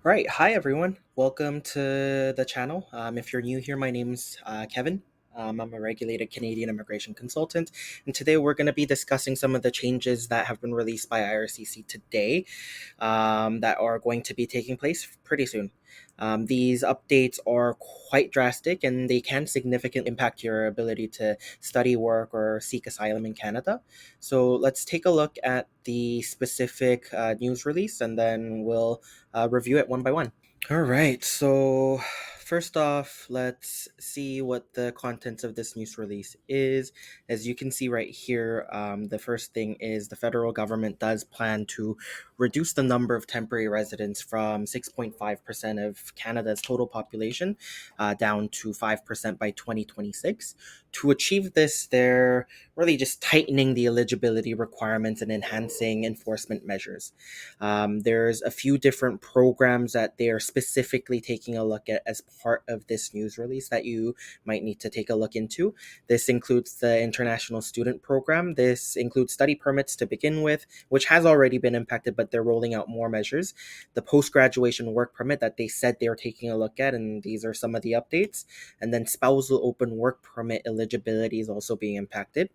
All right, hi everyone. Welcome to the channel. If you're new here, my name's Kevin. I'm a regulated Canadian immigration consultant, and today we're going to be discussing some of the changes that have been released by IRCC today that are going to be taking place pretty soon. These updates are quite drastic and they can significantly impact your ability to study, work, or seek asylum in Canada. So let's take a look at the specific news release and then we'll review it one by one. All right, so first off, let's see what the contents of this news release is. As you can see right here, the first thing is the federal government does plan to reduce the number of temporary residents from 6.5% of Canada's total population down to 5% by 2026. To achieve this, they're really just tightening the eligibility requirements and enhancing enforcement measures. There's a few different programs that they are specifically taking a look at as part of this news release that you might need to take a look into. This includes the International Student Program. This includes study permits to begin with, which has already been impacted, but they're rolling out more measures. The post graduation work permit that they said they were taking a look at, and these are some of the updates. And then spousal open work permit eligibility is also being impacted.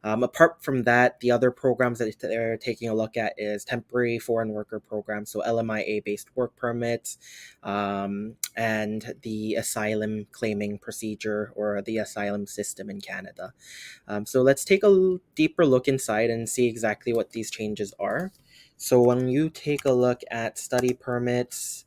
Apart from that, the other programs that they're taking a look at is temporary foreign worker programs, so LMIA-based work permits, and the asylum claiming procedure or the asylum system in Canada. So let's take a deeper look inside and see exactly what these changes are. So when you take a look at study permits,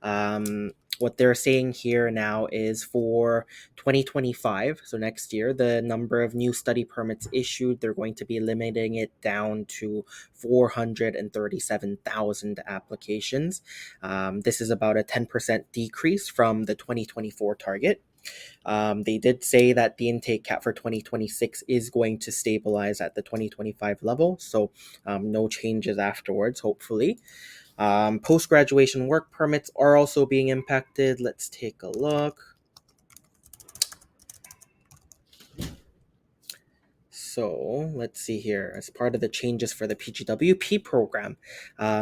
what they're saying here now is for 2025, so next year, the number of new study permits issued, they're going to be limiting it down to 437,000 applications. This is about a 10% decrease from the 2024 target. They did say that the intake cap for 2026 is going to stabilize at the 2025 level, so no changes afterwards, hopefully. Post graduation work permits are also being impacted. Let's take a look. So let's see here. As part of the changes for the PGWP program,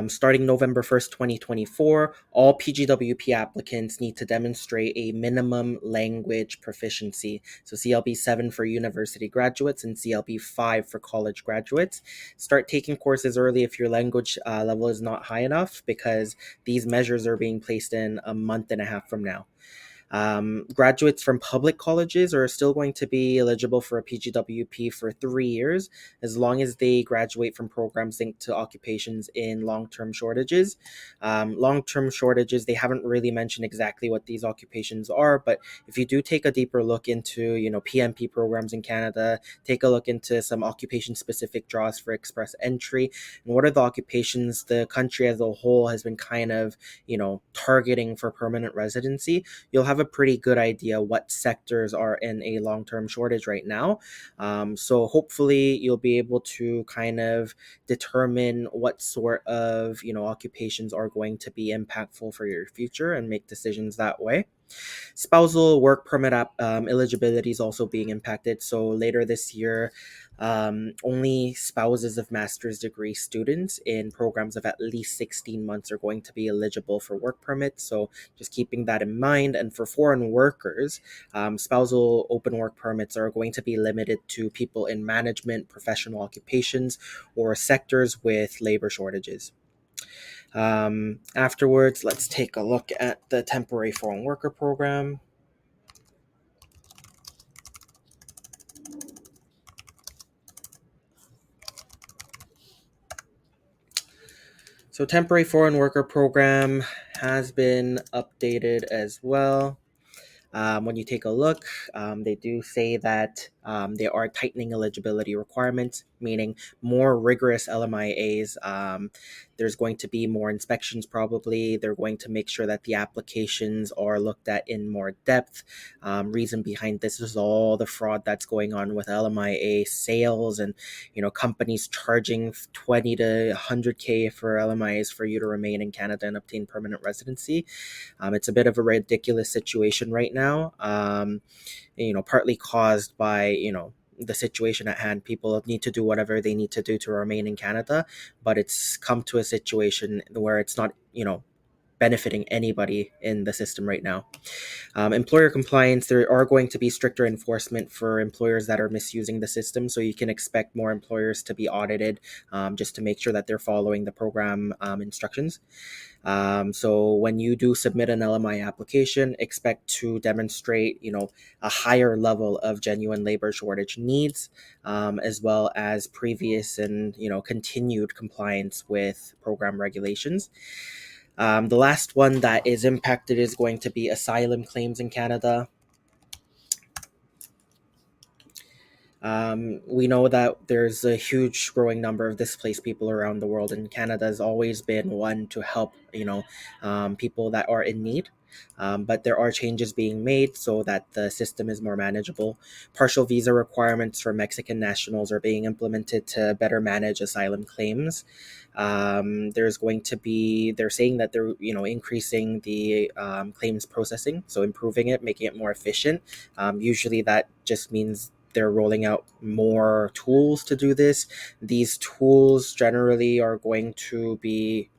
starting November 1st, 2024, all PGWP applicants need to demonstrate a minimum language proficiency. So CLB 7 for university graduates and CLB 5 for college graduates. Start taking courses early if your language level is not high enough, because these measures are being placed in a month and a half from now. Graduates from public colleges are still going to be eligible for a PGWP for 3 years, as long as they graduate from programs linked to occupations in long-term shortages. Long-term shortages, they haven't really mentioned exactly what these occupations are, but if you do take a deeper look into, PMP programs in Canada, take a look into some occupation-specific draws for express entry, and what are the occupations the country as a whole has been kind of, targeting for permanent residency, you'll have a pretty good idea what sectors are in a long-term shortage right now. So hopefully you'll be able to kind of determine what sort of occupations are going to be impactful for your future and make decisions that way. Spousal work permit eligibility is also being impacted. So later this year, only spouses of master's degree students in programs of at least 16 months are going to be eligible for work permits. So just keeping that in mind. And for foreign workers, spousal open work permits are going to be limited to people in management, professional occupations, or sectors with labor shortages. Afterwards, let's take a look at the temporary foreign worker program. So temporary foreign worker program has been updated as well. When you take a look, they do say that they are tightening eligibility requirements, meaning more rigorous LMIAs. There's going to be more inspections probably. They're going to make sure that the applications are looked at in more depth. Reason behind this is all the fraud that's going on with LMIA sales and, companies charging 20 to 100K for LMIAs for you to remain in Canada and obtain permanent residency. It's a bit of a ridiculous situation right now, partly caused by, the situation at hand. People need to do whatever they need to do to remain in Canada, but it's come to a situation where it's not, benefiting anybody in the system right now. Employer compliance, there are going to be stricter enforcement for employers that are misusing the system. So you can expect more employers to be audited just to make sure that they're following the program instructions. So when you do submit an LMI application, expect to demonstrate, a higher level of genuine labor shortage needs, as well as previous and, continued compliance with program regulations. The last one that is impacted is going to be asylum claims in Canada. We know that there's a huge growing number of displaced people around the world, and Canada has always been one to help, people that are in need. But there are changes being made so that the system is more manageable. Partial visa requirements for Mexican nationals are being implemented to better manage asylum claims. There's going to be, they're saying that they're, increasing the claims processing, so improving it, making it more efficient. Usually that just means they're rolling out more tools to do this. These tools generally are going to be,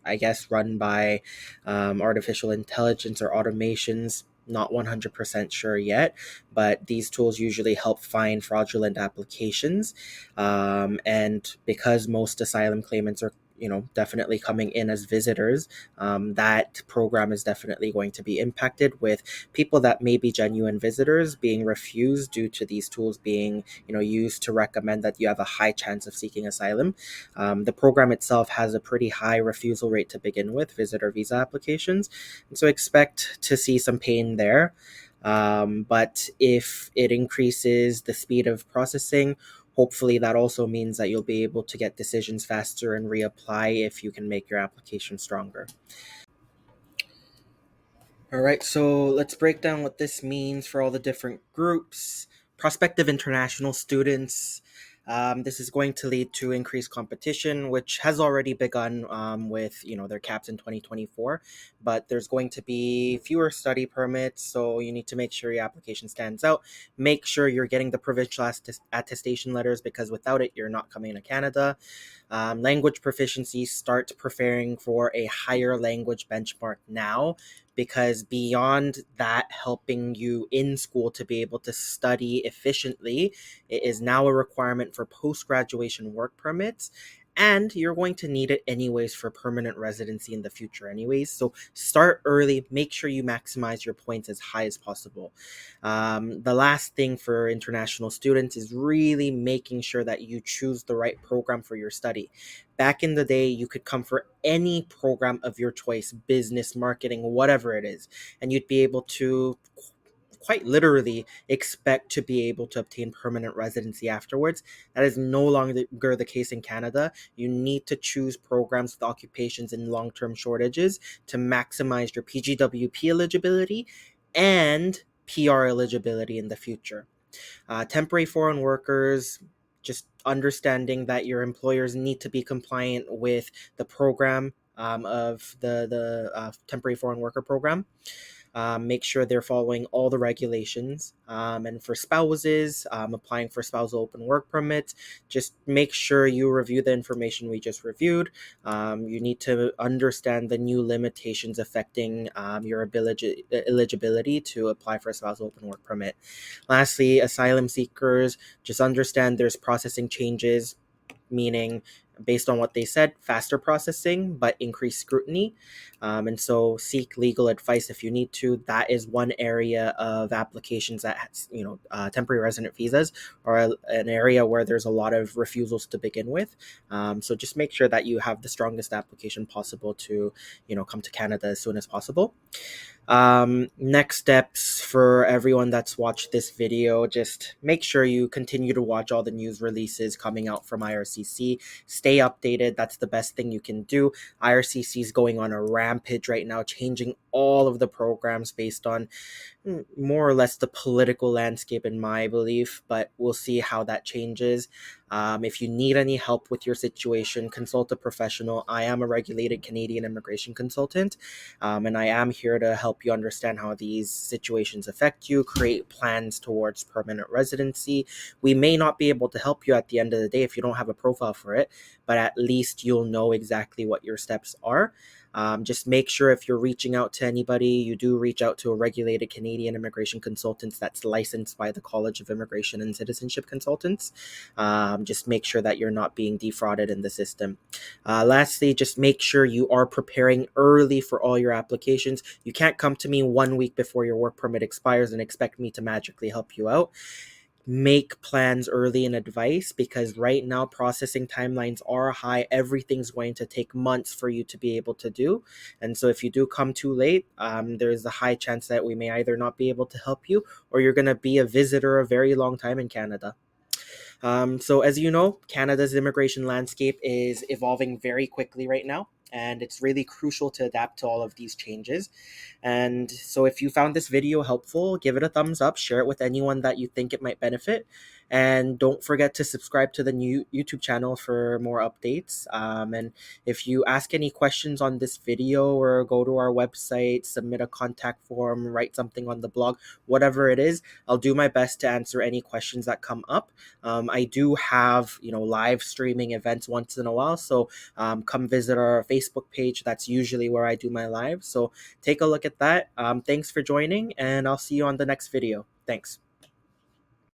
I guess, run by artificial intelligence or automations. Not 100% sure yet, but these tools usually help find fraudulent applications. And because most asylum claimants are, definitely coming in as visitors, that program is definitely going to be impacted, with people that may be genuine visitors being refused due to these tools being, used to recommend that you have a high chance of seeking asylum. The program itself has a pretty high refusal rate to begin with, visitor visa applications, and so expect to see some pain there. But if it increases the speed of processing, hopefully that also means that you'll be able to get decisions faster and reapply if you can make your application stronger. All right, so let's break down what this means for all the different groups. Prospective international students. This is going to lead to increased competition, which has already begun with their caps in 2024. But there's going to be fewer study permits, so you need to make sure your application stands out. Make sure you're getting the provincial attestation letters, because without it, you're not coming to Canada. Language proficiency, start preparing for a higher language benchmark now, because beyond that helping you in school to be able to study efficiently, it is now a requirement for post-graduation work permits, and you're going to need it anyways for permanent residency in the future anyways. So start early, make sure you maximize your points as high as possible. The last thing for international students is really making sure that you choose the right program for your study. Back in the day, you could come for any program of your choice, business, marketing, whatever it is, and you'd be able to quite literally expect to be able to obtain permanent residency afterwards. That is no longer the case in Canada. You need to choose programs with occupations in long-term shortages to maximize your PGWP eligibility and PR eligibility in the future. Temporary foreign workers, just understanding that your employers need to be compliant with the program of the temporary foreign worker program. Make sure they're following all the regulations. And for spouses, applying for spousal open work permits, just make sure you review the information we just reviewed. You need to understand the new limitations affecting your eligibility to apply for a spousal open work permit. Lastly, asylum seekers, just understand there's processing changes, meaning based on what they said, faster processing, but increased scrutiny. And so seek legal advice if you need to. That is one area of applications that has, temporary resident visas are an area where there's a lot of refusals to begin with. So just make sure that you have the strongest application possible to, come to Canada as soon as possible. Next steps for everyone that's watched this video, just make sure you continue to watch all the news releases coming out from IRCC. Stay updated. That's the best thing you can do. IRCC is going on a rampage right now, changing all of the programs based on more or less the political landscape, in my belief, but we'll see how that changes. If you need any help with your situation, consult a professional. I am a regulated Canadian immigration consultant, and I am here to help you understand how these situations affect you, create plans towards permanent residency. We may not be able to help you at the end of the day if you don't have a profile for it, but at least you'll know exactly what your steps are. Just make sure if you're reaching out to anybody, you do reach out to a regulated Canadian immigration consultant that's licensed by the College of Immigration and Citizenship Consultants. Just make sure that you're not being defrauded in the system. Lastly, just make sure you are preparing early for all your applications. You can't come to me 1 week before your work permit expires and expect me to magically help you out. Make plans early in advice, because right now processing timelines are high. Everything's going to take months for you to be able to do. And so if you do come too late, there's a high chance that we may either not be able to help you, or you're going to be a visitor a very long time in Canada. So, as you know, Canada's immigration landscape is evolving very quickly right now, and it's really crucial to adapt to all of these changes. And so, if you found this video helpful, give it a thumbs up, share it with anyone that you think it might benefit, and don't forget to subscribe to the new YouTube channel for more updates. And if you ask any questions on this video, or go to our website, submit a contact form, write something on the blog, whatever it is, I'll do my best to answer any questions that come up. I do have, live streaming events once in a while, so come visit our Facebook page. That's usually where I do my live. So take a look at that. Thanks for joining, and I'll see you on the next video. Thanks.